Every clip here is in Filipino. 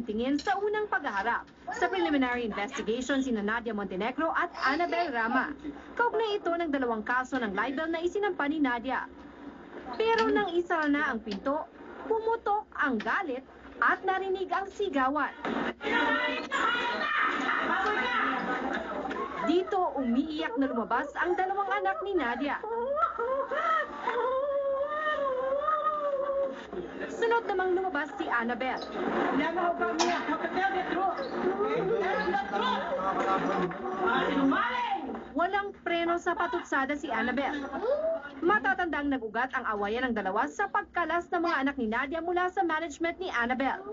tingin sa unang paghaharap. Sa preliminary investigation sina Nadia Montenegro at Annabel Rama. Kaugnay ito ng dalawang kaso ng libel na isinampa ni Nadia. Pero nang isara na ang pinto, pumutok ang galit at narinig ang sigawan. Dito umiiyak na lumabas ang dalawang anak ni Nadia. Sunod namang lumabas si Annabel. Walang preno sa patutsada si Annabel. Matatandang nag-ugat ang awayan ng dalawa sa pagkalas ng mga anak ni Nadia mula sa management ni Annabel.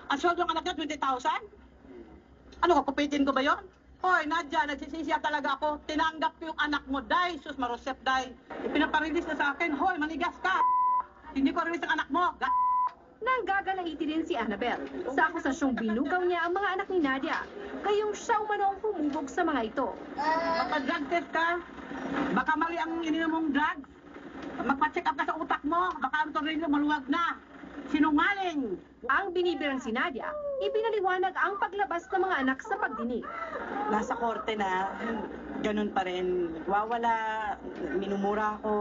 Ang sweldo ng anak niya, 20,000? Ano, kukupitin ko ba yon? Hoy, Nadia, nagsisisiya talaga ako. Tinanggap ko yung anak mo, Day. Sus, marosep, Day. Ipinaparelease na sa akin. Hoy, manigas ka. Hindi ko release ang anak mo. Nang gagalaiti rin si Annabel sa akusasyong binugaw niya ang mga anak ni Nadia. Gayong siya umano ang humubog sa mga ito. Baka drug test ka. Baka mali ang ininom mong drugs. Magpa-check up ka sa utak mo. Baka ang tornilyo maluwag na. Sinungaling. Ang binibirang si Nadia, ipinaliwanag ang paglabas ng mga anak sa pagdinig. Nasa korte na, ganun pa rin. Wawala, minumura ako,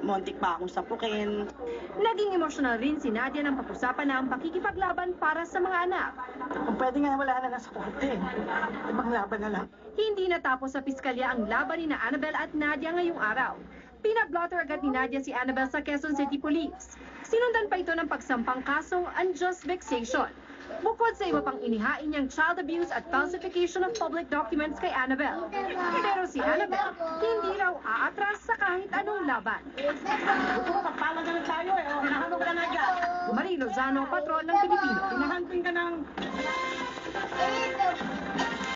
montik pa akong sapukin. Naging emosyonal rin si Nadia nang pag-usapan na ang pakikipaglaban para sa mga anak. Kung pwede nga, wala na nasa korte. Ibang laban na lang. Hindi natapos sa piskalya ang laban ni Annabel at Nadia ngayong araw. Pinablotter agad ni Nadia si Annabel sa Quezon City Police. Sinundan pa ito ng pagsampang kasong unjust vexation. Bukod sa iba pang inihain niyang child abuse at falsification of public documents kay Annabel. Pero si Annabel, hindi raw aatras sa kahit anong laban. Magpala na lang tayo eh. Hinahanong ka na Nadia. Marie Lozano, Patrol ng Pilipino.